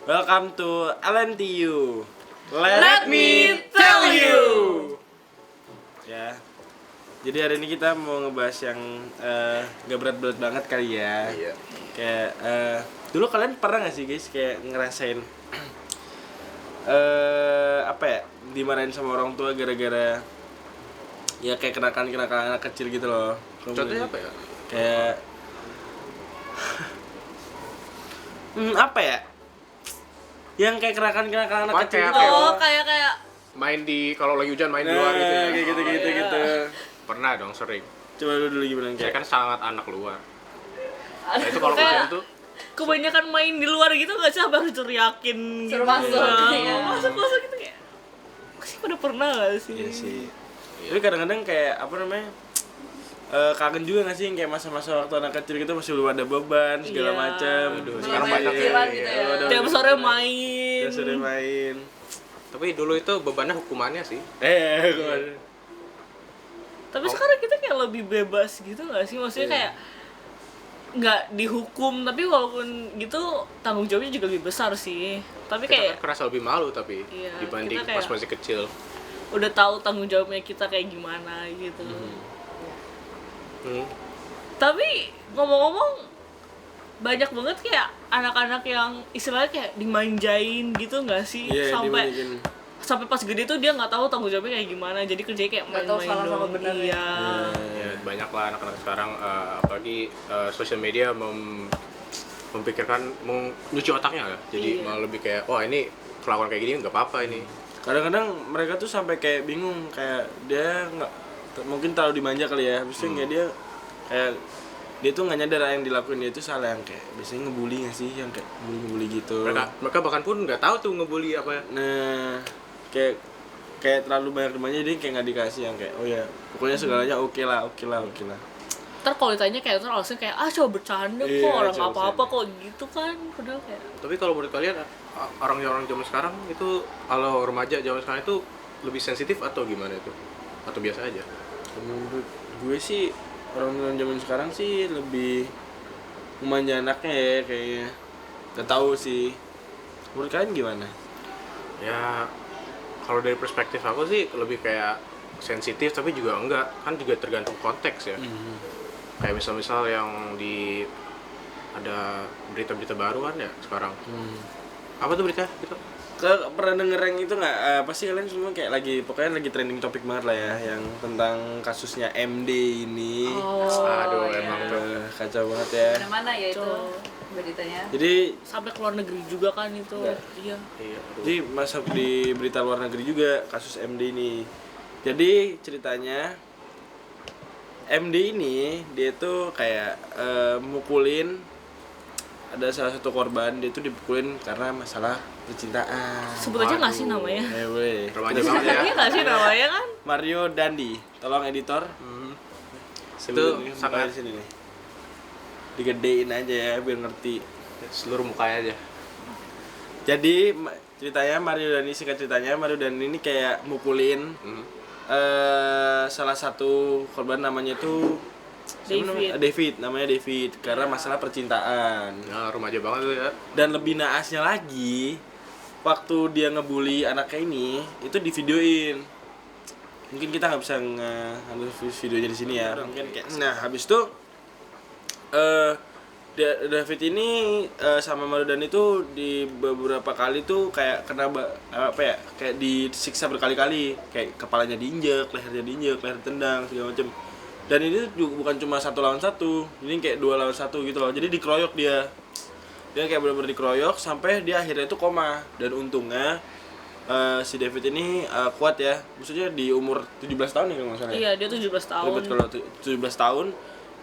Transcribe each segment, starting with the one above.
Welcome to LNTU. Let me tell you. Ya. Jadi hari ini kita mau ngebahas yang gak berat-berat banget kali ya. Iya. Kayak dulu kalian pernah gak sih guys kayak ngerasain apa ya, dimarahin sama orang tua gara-gara ya kayak kenakalan anak kecil gitu loh. Contohnya apa ya? Kayak apa ya? Yang kayak kenakalan anak kecil gitu. Oh, kayak Main di kalau lagi hujan main di luar gitu ya. Kayak gitu. Pernah dong sering. Coba dulu gimana Saya kayak. kan sangat anak luar. Nah, itu kalau hujan tuh kebanyakan main di luar gitu nggak sih, harus teriakin Suruh gitu. masuk, iya. Masuk gitu kayak. Sih pada pernah nggak sih? Iya sih. Tapi kadang-kadang kayak apa namanya? Kangen juga nggak sih yang kayak masa-masa waktu anak kecil gitu masih belum ada beban segala Iya. macam. sekarang Main banyak kecilan ya. gitu ya. Tiap sore main. Tiap sore main. Tapi dulu itu bebannya hukumannya sih. Kemarin. Tapi sekarang kita kayak lebih bebas gitu nggak sih? Maksudnya Iya. kayak nggak dihukum, tapi walaupun gitu tanggung jawabnya juga lebih besar sih. Tapi Kita kayak kan kerasa lebih malu tapi Iya, dibanding kita kayak- pas masih kecil. udah tahu tanggung jawabnya kita kayak gimana gitu. Tapi ngomong-ngomong, banyak banget kayak anak-anak yang istilahnya kayak dimanjain gitu nggak sih? Iya, sampai dibalikin. sampai pas gede tuh dia nggak tahu tanggung jawabnya kayak gimana, jadi kerjanya kayak Nggak tahu main-main salah sama doang. benar ya. Iya. Ya, banyak lah anak-anak sekarang apalagi sosial media memikirkan mencuci otaknya lah. Jadi Iya. malah lebih kayak wah ini kelakuan kayak gini nggak apa-apa ini. Kadang-kadang mereka tuh sampai kayak bingung kayak dia nggak mungkin terlalu dimanja kali ya. Habis itu kayak dia tuh nggak nyadar yang dilakuin dia itu salah, yang kayak biasanya ngebully nggak sih, yang kayak ngebully gitu. Mereka bahkan pun nggak tahu tuh ngebully apa ya. Nah, kayak terlalu banyak dimanja jadi kayak nggak dikasih yang kayak oh ya pokoknya segalanya oke lah. Ntar kalau ditanya kayak terus alasan kayak coba bercanda Iya, kok, orang coba apa-apa kok gitu kan, padahal kayak Tapi kalau menurut kalian orang-orang zaman sekarang itu kalau remaja zaman sekarang itu lebih sensitif atau gimana itu? Atau biasa aja? Menurut gue sih orang zaman sekarang sih lebih memanja anaknya ya kayaknya. Gak tahu sih. Menurut kalian gimana? Ya kalau dari perspektif aku sih lebih kayak sensitif tapi juga enggak, kan juga tergantung konteks ya. Kayak misal yang ada berita-berita baru kan ya sekarang. Apa tuh berita? Pernah denger yang itu nggak? Pasti kalian semua kayak pokoknya lagi trending topik banget lah ya, yang tentang kasusnya MD ini. Aduh, iya. emang tuh. Kacau banget ya. Mana ya itu Tuh. beritanya? Jadi sampai ke luar negeri juga kan itu. Iya. Iya, aduh. Jadi masuk di berita luar negeri juga kasus MD ini. Jadi ceritanya MD ini dia tuh kayak mukulin, ada salah satu korban, dia tuh dipukulin karena masalah percintaan. Sebut aja nggak sih namanya? Boleh. Remaja banget ya. Iya nggak sih namanya kan? Mario Dandi, tolong editor. Itu Sebelum sangat di sini nih. Digedein aja ya biar ngerti. seluruh mukanya aja. Jadi ceritanya singkat ceritanya Mario Dandi ini kayak mukulin salah satu korban, namanya tuh namanya David karena masalah percintaan. Nah, remaja banget tuh ya. Dan lebih naasnya lagi, waktu dia ngebully anaknya ini itu divideoin. Mungkin kita nggak bisa ngambil videonya di sini ya. Mungkin kayak habis itu David ini sama Marudan itu di beberapa kali tuh kayak kena kayak disiksa berkali-kali, kayak kepalanya diinjek, lehernya diinjek, leher tendang segala macam. Dan ini juga bukan cuma 1 lawan 1, ini kayak 2 lawan 1 gitu loh. Jadi dikeroyok dia kayak benar-benar dikeroyok sampai dia akhirnya itu koma. Dan untungnya si David ini kuat ya, maksudnya di umur 17 tahun ya kalau nggak salah. Iya, dia 17 tahun. David kalau 17 tahun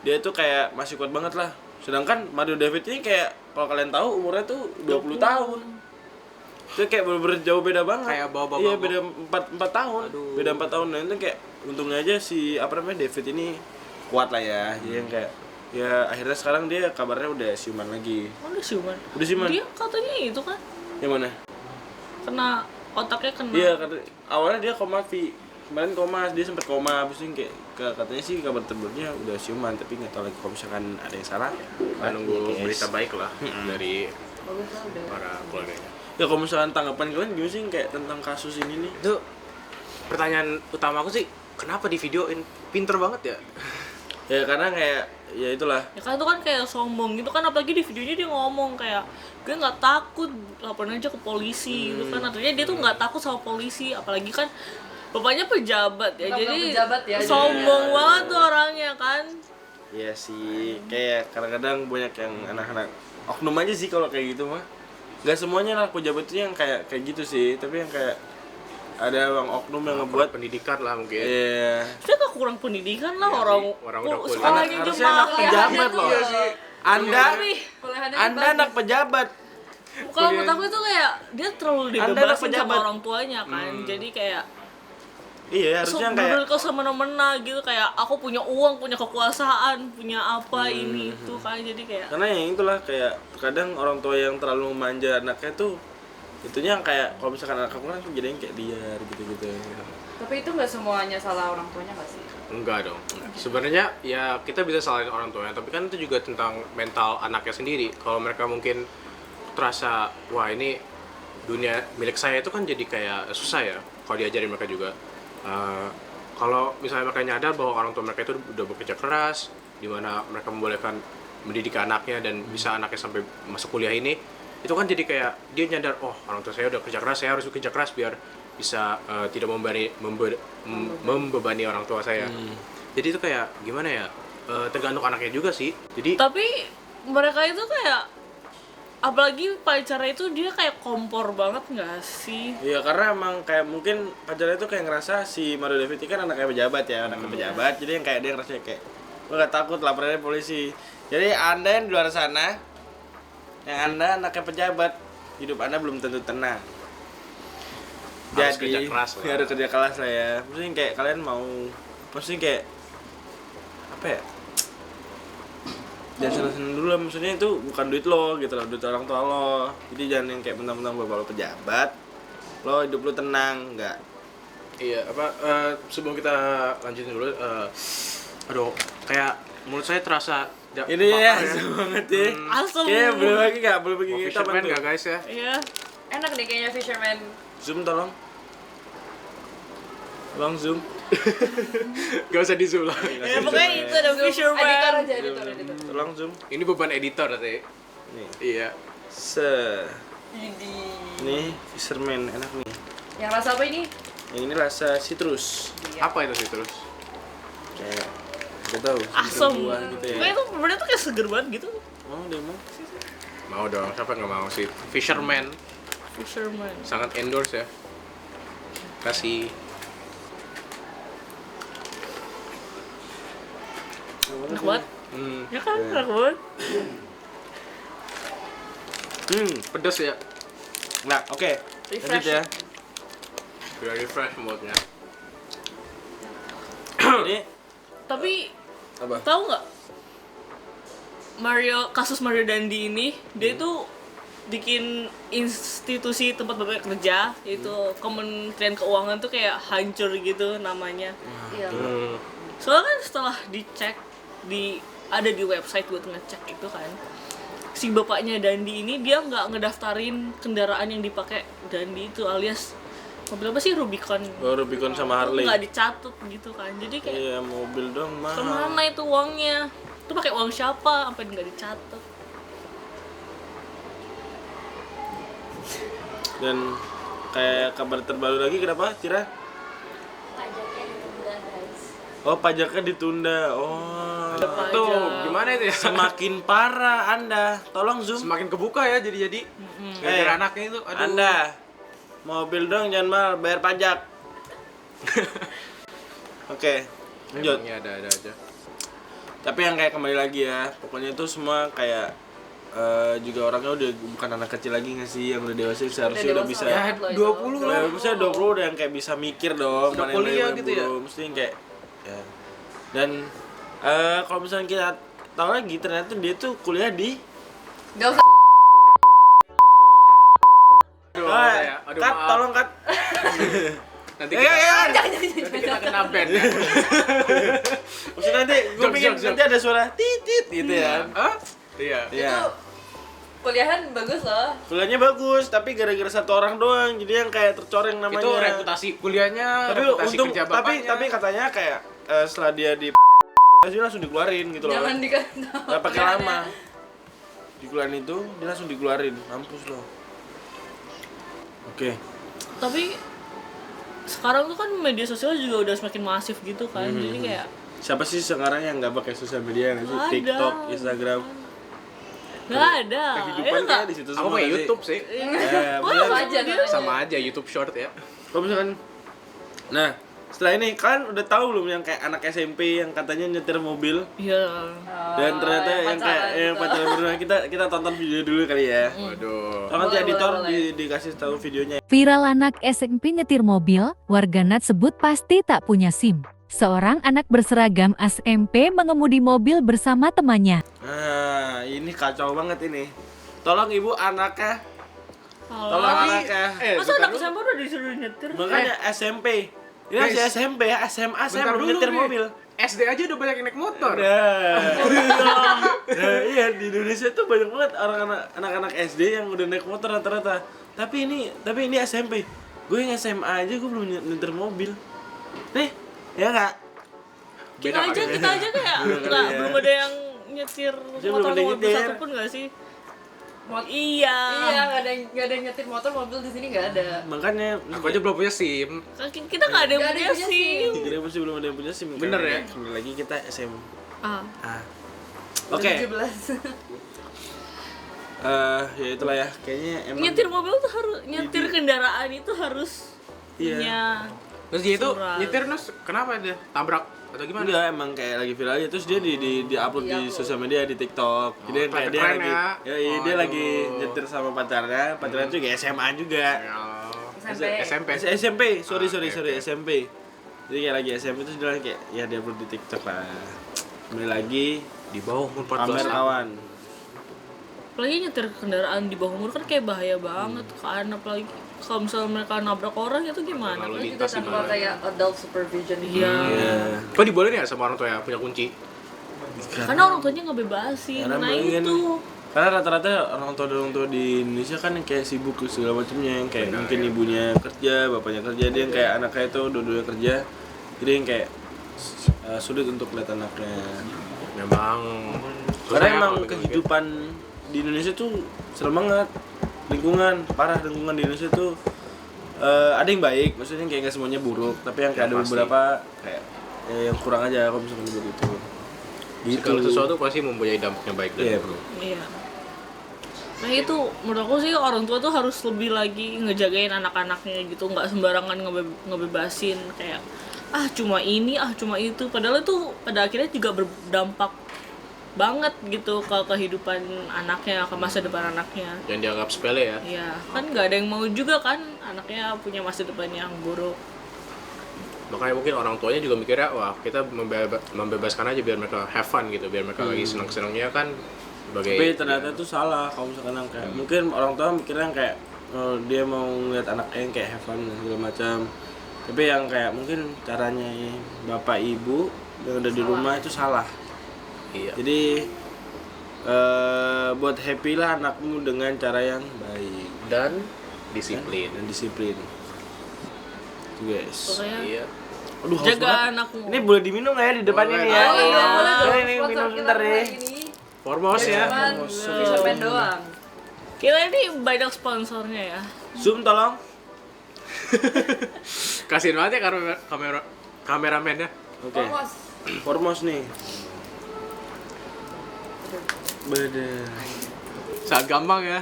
dia itu kayak masih kuat banget lah. Sedangkan Mario David ini kayak kalau kalian tahu umurnya tuh 20 tahun. Itu kayak bener-bener jauh beda banget. Kayak bawa-bawa. Iya, beda 4 tahun. Aduh. Beda 4 tahun. Nah, itu kayak untungnya aja si David ini kuat lah ya. Jadi yang kayak ya akhirnya sekarang dia kabarnya udah siuman lagi. Udah siuman. Udah siuman. Dia katanya itu kan Yang mana? kena otaknya kena. Iya, awalnya dia koma, kemarin koma, dia sempat koma, habis itu kayak katanya sih kabar terbarunya udah siuman, tapi nggak tahu lagi kalau misalkan ada yang salah ya. Nunggu berita baik lah dari Bagus lah udah. para keluarganya. Ya kalau misalkan tanggapan kalian gimana sih kayak tentang kasus ini nih? Itu pertanyaan utama aku sih, kenapa di videoin? Pinter banget ya. Ya karena kayak ya itulah. Ya kan itu kan kayak sombong gitu kan, apalagi di videonya dia ngomong kayak gue nggak takut, laporin aja ke polisi gitu kan. Artinya dia tuh nggak takut sama polisi, apalagi kan bapaknya pejabat ya, Bapak jadi pejabat ya, sombong jadi. banget tuh orangnya kan. Iya sih, kayak kadang-kadang banyak yang anak-anak oknum aja sih kalau kayak gitu mah. Gak semuanya anak pejabat itu yang kayak gitu sih, tapi yang kayak ada bang oknum yang ngebuat pendidikan lah mungkin. iya. Dia nggak kurang pendidikan lah, Iya orang sih, orang udah kuliah. sekolahnya aja Harusnya anak mahal. pejabat loh. Iya sih. Anda Kuliahannya Anda bagus. anak pejabat. Kalau menurut aku itu kayak dia terlalu Anda anak dibebasin sama pejabat. orang tuanya kan, jadi kayak Iya, harusnya kayak bener-bener kau semena-mena gitu, kayak aku punya uang, punya kekuasaan, punya apa ini itu kan, jadi kayak karena yang itulah kayak kadang orang tua yang terlalu manja anaknya tuh itunya kayak kalau misalkan anak aku kan jadinya kayak liar gitu-gitu. Tapi itu nggak semuanya salah orang tuanya nggak sih? Enggak dong. Sebenarnya ya kita bisa salahin orang tuanya, tapi kan itu juga tentang mental anaknya sendiri. Kalau mereka mungkin terasa, wah ini dunia milik saya itu kan jadi kayak susah ya kalau diajarin mereka juga. Kalau misalnya mereka nyadar bahwa orang tua mereka itu udah bekerja keras, di mana mereka membolehkan mendidik anaknya dan bisa anaknya sampai masuk kuliah ini, itu kan jadi kayak dia nyadar, oh orang tua saya udah kerja keras, saya harus bekerja keras biar bisa tidak membebani orang tua saya. Jadi itu kayak gimana ya, tergantung anaknya juga sih. Jadi tapi mereka itu kayak apalagi pacarnya itu dia kayak kompor banget nggak sih? Iya karena emang kayak mungkin pacarnya itu kayak ngerasa si Mario David ini kan anaknya pejabat ya, anaknya pejabat, jadi yang kayak dia ngerasa kayak gue gak takut laporannya polisi. Jadi anda yang di luar sana, yang anda anaknya pejabat, hidup anda belum tentu tenang. Harus Jadi kerja keras lah. harus kerja keras lah ya. Maksudnya kayak kalian mau, maksudnya kayak apa ya? Jangan seneng-seneng dulu lah, maksudnya itu bukan duit lo gitu loh, duit orang tua lo. Jadi jangan yang kayak mentang-mentang bapak lo pejabat, lo hidup lo tenang, enggak. iya apa sebelum kita lanjutin dulu, aduh kayak menurut saya terasa Ini ya, asem banget ya. Asem. Kayak belum lagi nggak, belum lagi Mau kita fisherman bantu. nggak guys ya? Iya. Enak deh kayaknya fisherman. Zoom tolong. Tolong zoom. Gak usah di zoom lah. Ya pokoknya itu ada Zoom, editor fisherman. aja, editor. Tolong zoom. Ini beban editor tadi. Nih. Iya. Ini. Nih, fisherman enak nih. Yang rasa apa ini? Yang ini rasa citrus. Iya. Apa itu sih terus? Kayak gak tahu. Asem. buah gitu ya. Pokoknya itu bener tuh kayak seger banget gitu. Oh, dia mau. Mau dong, siapa nggak mau sih? Fisherman Fisherman. sangat endorse ya. Kasih. Enak banget. Ya kan, Iya. enak banget. Pedas ya. Nah, oke. Lanjut ya. Biar refresh moodnya. Ini Tapi apa? tahu nggak kasus Mario Dandi ini, dia itu bikin institusi tempat bapak kerja, yaitu Kementerian Keuangan tuh kayak hancur gitu namanya. Iya. Soalnya kan setelah dicek ada di website buat ngecek itu kan, si bapaknya Dandi ini dia nggak ngedaftarin kendaraan yang dipakai Dandi itu, alias mobil apa sih, Rubicon. Oh, Rubicon sama Harley. Nggak dicatat gitu kan, jadi kayak Iya, mobil dong mahal. kemana itu uangnya? Itu pakai uang siapa? Sampai nggak dicatat. Dan kayak kabar terbaru lagi kenapa, Tira? Pajaknya ditunda guys. Oh, pajaknya ditunda. Oh. Ada pajak. Tuh, gimana itu ya? Semakin parah Anda. Tolong zoom. Semakin kebuka ya jadi. Gara-gara anaknya itu. Aduh. Anda mobil dong jangan mahal, bayar pajak. Oke, lanjut. Emangnya ada aja. Tapi yang kayak kembali lagi ya, pokoknya itu semua kayak juga orangnya udah bukan anak kecil lagi nggak sih, yang udah dewasa seharusnya udah bisa. Ya, 20 lah. Maksudnya 20 udah yang kayak bisa mikir dong. Udah mana yang kuliah baik, gitu ya? belum. Mesti yang kayak ya. Dan kalau misalnya kita tahu lagi ternyata dia tuh kuliah di Gak usah. Aduh, aduh, cut, maaf. tolong cut. Nanti Ya, ya, kita, nanti kita kena band ya. Maksudnya nanti gue Jok, pengen jok, jok. nanti ada suara titit gitu ya. Hah? Iya. Iya. Kuliahan bagus loh. Kuliahnya bagus, tapi gara-gara satu orang doang, jadi yang kayak tercoreng namanya. Itu reputasi kuliahnya, Tapi reputasi untung, kerja bapaknya. tapi katanya kayak setelah dia di dia langsung dikeluarin gitu loh. Jangan dikasih tahu. Gak pakai lama. Dikeluarin itu, dia langsung dikeluarin. Mampus loh. Oke. Tapi sekarang tuh kan media sosial juga udah semakin masif gitu kan. Jadi kayak Siapa sih sekarang yang nggak pakai sosial media nggak sih? Nggak ada. TikTok, Instagram. nggak ada. Kehidupan nggak? kayak di situ Aku semua. pakai nggak sih? YouTube sih. Oh, bener. Sama aja. Sama aja YouTube Short ya. Kalau misalkan, nah setelah ini kalian udah tahu belum yang kayak anak SMP yang katanya nyetir mobil Iya. dan ternyata yang kayak yang pacaran berdua, kita tonton video dulu kali ya. Waduh. Kalau nanti Boleh, editor boleh. dikasih tahu videonya. Viral anak SMP nyetir mobil, warganet sebut pasti tak punya SIM. Seorang anak berseragam SMP mengemudi mobil bersama temannya. Nah ini kacau banget ini. Tolong ibu anaknya, tolong Tapi anaknya. masa anak SMP udah disuruh nyetir? Makanya SMP. Ini masih Guys. SMP ya, SMA saya Bentar belum dulu nyetir nih. mobil. SD aja udah banyak yang naik motor. Nah, iya di Indonesia tuh banyak banget anak-anak SD yang udah naik motor rata-rata. Tapi ini SMP. Gue yang SMA aja gue belum nyetir mobil. Nih, ya nggak? Kita aja kayak Beda kali nggak ya. belum ada yang nyetir Dia motor belum ada yang mobil nyetir. satupun nggak sih? Iya, Iya. nggak ada yang nyetir motor, mobil di sini nggak ada. Makanya Aku aja belum punya SIM. Kita nggak ada yang Nggak ada punya yang punya SIM. kita masih belum ada yang punya SIM. Bener ya? Kembali lagi kita SMA. Ah. Oke. 17. Ya itulah ya. Kayaknya emang Nyetir mobil tuh harus nyetir kendaraan itu harus Iya. punya Terus dia itu Surat. nyetir Nus, kenapa dia? Tabrak atau gimana? enggak, emang kayak lagi viral aja, terus dia di upload di sosial media, di TikTok. Jadi yang kayak dia keren lagi ya. iya, dia Aduh. lagi nyetir sama pacarnya tuh kayak SMA juga. SMP. SMP. SMP, sorry oke. SMP. Jadi kayak lagi SMP terus dia lagi kayak ya dia upload di TikTok lah. Kembali lagi Di bawah umur 14 pamer tahun. kawan. apalagi nyetir kendaraan di bawah umur kan kayak bahaya banget kan, apalagi kalau misalnya mereka nabrak orang itu gimana? Lalu Itu juga lintas tanpa gimana? kayak adult supervision. Iya. Iya. Kok dibolehin ya sama orang tua ya punya kunci? Karena orang tuanya ngebebasin. Karena Nah mungkin- itu. Karena rata-rata orang tua di Indonesia kan yang kayak sibuk segala macamnya, yang kayak mungkin ibunya kerja, bapaknya kerja, dia yang kayak anaknya itu dua-duanya kerja, jadi yang kayak sulit untuk lihat anaknya. Memang. Karena susah ya emang kalau begitu. kehidupan di Indonesia tuh serem banget, lingkungan parah, lingkungan di Indonesia tuh ada yang baik, maksudnya kayak nggak semuanya buruk, tapi yang kayak Ya, ada pasti. beberapa kayak yang kurang aja kalau misalkan begitu. Gitu. Segala sesuatu pasti mempunyai dampaknya baik dan Iya, buruk. Iya. Nah itu menurut aku sih orang tua tuh harus lebih lagi ngejagain anak-anaknya gitu, nggak sembarangan ngebebasin kayak cuma ini cuma itu, padahal itu pada akhirnya juga berdampak banget gitu ke kehidupan anaknya, ke masa depan anaknya. Yang dianggap sepele ya. Iya, kan nggak ada yang mau juga kan anaknya punya masa depan yang buruk. Makanya mungkin orang tuanya juga mikirnya, wah kita membebaskan aja biar mereka have fun gitu, biar mereka lagi senang-senangnya kan sebagai. Tapi ternyata itu salah kalau misalkan yang kayak mungkin orang tua mikirnya yang kayak dia mau ngeliat anaknya yang kayak have fun dan segala macam. Tapi yang kayak mungkin caranya bapak ibu yang ada di rumah itu salah. Iya. Jadi buat happy lah anakmu dengan cara yang baik Dan disiplin. dan disiplin. Itu guys. Pokoknya Iya. Aduh, haus jaga banget. anakmu. Ini boleh diminum nggak ya di depan Boleh. ini ya? Oh iya, boleh dong. Ini Sponsor minum kita sebentar ya. hari ini Formos ya. cuman fisherman doang. Kita ini banyak sponsornya ya. Zoom tolong. Kasihin banget ya kameramennya. Oke. Formos. Formos nih. Beda. Sangat gampang ya.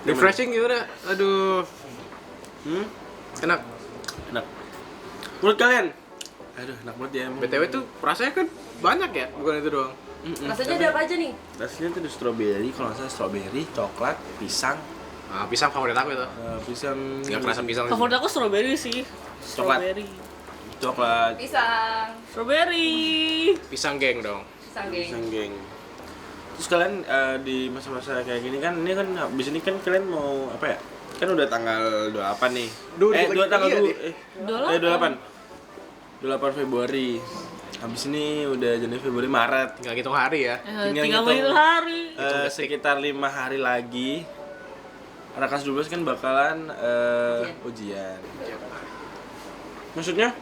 Refreshing gitu dah. Aduh. Enak. Enak. Menurut kalian? Aduh, enak banget ya emang. BTW tuh rasanya kan banyak ya, bukan itu doang. Rasanya ada apa aja nih? Rasanya tuh ada strawberry, kalau nggak salah strawberry, coklat, pisang, Nah, pisang favorit aku itu. pisang. Nggak kerasa pisang. Favorit aku strawberry sih. Coklat. Strawberry. Coklat, Pisang. Strawberry. Pisang geng dong. Pisang geng. pisang geng. Terus kalian di masa-masa kayak gini kan, ini kan habis ini kan kalian mau apa ya? Kan udah tanggal 28 nih. Duh, dikit lagi, tanggal iya 2 nih. 28 Februari. Habis ini udah Januari, Februari, Maret. Tinggal hitung hari ya. Tinggal ngitung, hitung hari. sekitar 5 hari lagi. Anak kelas 12 kan bakalan ujian. Maksudnya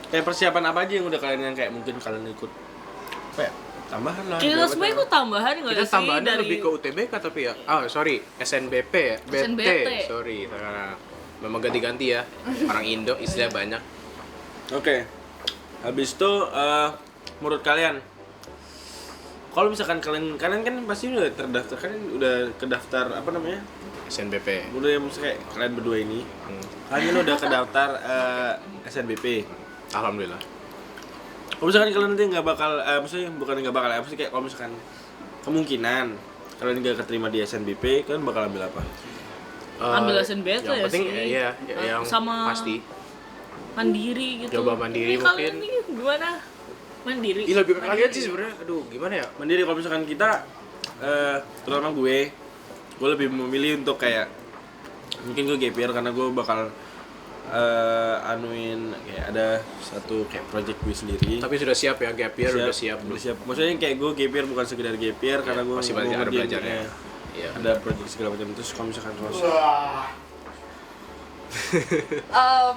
kayak persiapan apa aja yang udah kalian yang kayak mungkin kalian ikut apa ya? Tambahan lah. Kita semua ikut tambahan nggak Kita sih tambahannya dari lebih ke UTBK tapi ya. Sorry, SNBP ya. SNBT. Sorry, karena memang ganti-ganti ya. Orang Indo istilah banyak. Oke. Habis itu menurut kalian kalau misalkan kalian kan pasti udah terdaftar, kan udah kedaftar apa namanya? SNBP. Udah yang kayak kalian berdua ini. Kalian udah kedaftar SNBP. Alhamdulillah. Kalau misalkan kalian nanti nggak bakal, maksudnya bukan nggak bakal, maksudnya kayak kalau misalkan kemungkinan kalian nggak keterima di SNBP, kalian bakal ambil apa? Ambil SNBT yang ya penting sih. yang Sama pasti. mandiri gitu. Coba mandiri Ini kalian mungkin. nih gimana? Mandiri. Ih, lebih ke kalian sih sebenarnya. Aduh, gimana ya? Mandiri. Kalau misalkan kita, terutama gue lebih memilih untuk kayak mungkin gue gap year karena gue bakal anuin kayak ada satu kayak project gue sendiri. Tapi sudah siap ya, gap year udah siap. Udah siap. Maksudnya kayak gue gap year bukan sekedar gap year karena gue masih mau banyak ada ngerjain, belajarnya. Iya. ada project segala macam. Terus kalau misalkan harus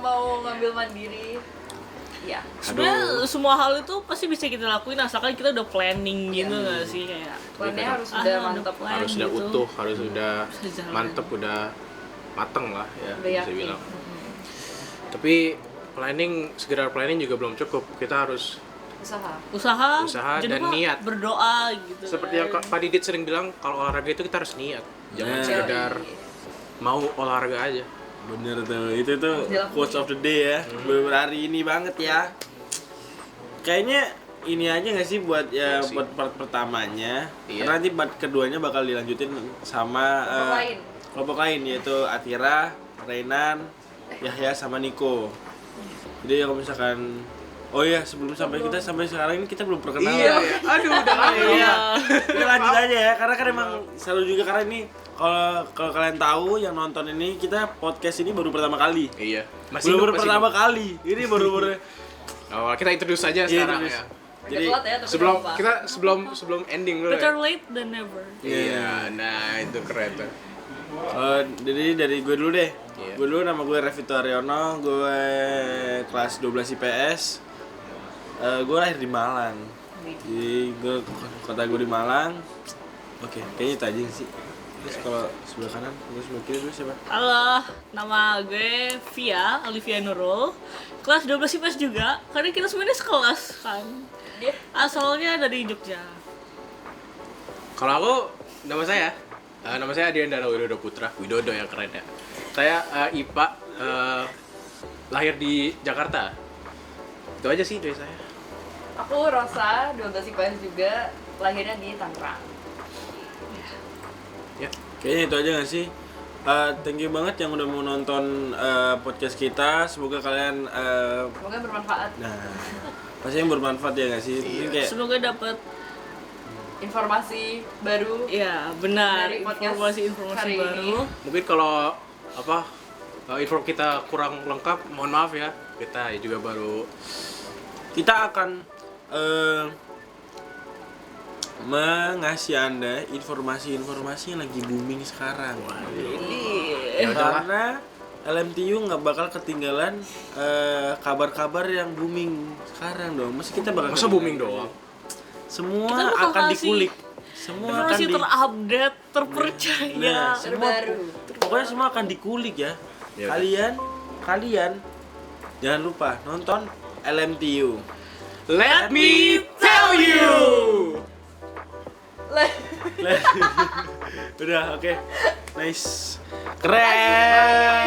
Mau ngambil mandiri. Iya. Sebenarnya semua hal itu pasti bisa kita lakuin asalkan kita udah planning gitu nggak sih kayak Plannya harus udah mantap. plan Harus sudah gitu. utuh, harus sudah Bisa jalan. mantep, udah mateng lah ya, Udah bisa yakin. bilang. Tapi sekedar planning juga belum cukup. Kita harus usaha Usaha jangan dan lupa niat. berdoa gitu seperti yang Pak Didit sering bilang, kalau olahraga itu kita harus niat. Jangan Nah. sekedar mau olahraga aja. bener tuh, itu tuh Dilakuin. quotes of the day ya. Bener hari ini banget ya. Kayaknya ini aja nggak sih buat ya Iya sih. buat part pertamanya. Iya. Karena nanti part keduanya bakal dilanjutin sama Kelompok lain. kelompok lain yaitu Atira, Rainan, Yahya sama Niko. Jadi kalau misalkan sebelum sampai kita sampai sekarang ini kita belum perkenalan. Iya, ya. Aduh, udah lama. Iya. Kita lanjut aja ya, karena kan emang selalu juga karena ini kalau kalian tahu yang nonton ini, kita podcast ini baru pertama kali. Iya. Baru pertama kali. Ini baru Oh, kita introduce aja Iya, sekarang introduce. ya. Jadi Telat ya, tapi Sebelum nggak apa-apa. kita sebelum ending dulu better ya. late than never. Iya, nah itu keren tuh. jadi dari gue dulu deh. Iya. Gue dulu, nama gue Revito Aryono, gue kelas 12 IPS. Gue lahir di Malang. Jadi kota gue di Malang. Oke, kayaknya itu aja sih. Terus kalau sebelah kanan, terus sebelah kiri dulu siapa? Halo, nama gue Via, Olivia Nurul. Kelas 12 IPS juga, karena kita sebenarnya sekelas kan. Dia Asalnya dari Jogja. Kalau aku nama saya Adiandra Widodo Putra. Widodo yang keren ya. Saya IPA, lahir di Jakarta. Itu aja sih dari saya. Aku Rosa, 12 IPS juga, lahirnya di Tangerang. Ya. Kayaknya itu aja gak sih? Thank you banget yang udah mau nonton podcast kita. Semoga kalian Semoga bermanfaat. pasti yang bermanfaat ya gak sih? Ini kayak Semoga dapat Informasi baru. ya benar Dari podcast informasi hari ini. baru. Mungkin kalau info kita kurang lengkap, mohon maaf ya. Kita juga baru kita akan mengasih Anda informasi-informasi yang lagi booming sekarang. Karena LMTU nggak bakal ketinggalan kabar-kabar yang booming sekarang dong. Masa kita bakal masa booming doang. Semua Kita bakal akan kasih dikulik. Semua akan Informasi terupdate, terpercaya. Nah, semua terbaru. pokoknya semua akan dikulik ya. Ya. Kalian jangan lupa nonton LMTU. Let me tell you. Udah, oke. Nice. Keren.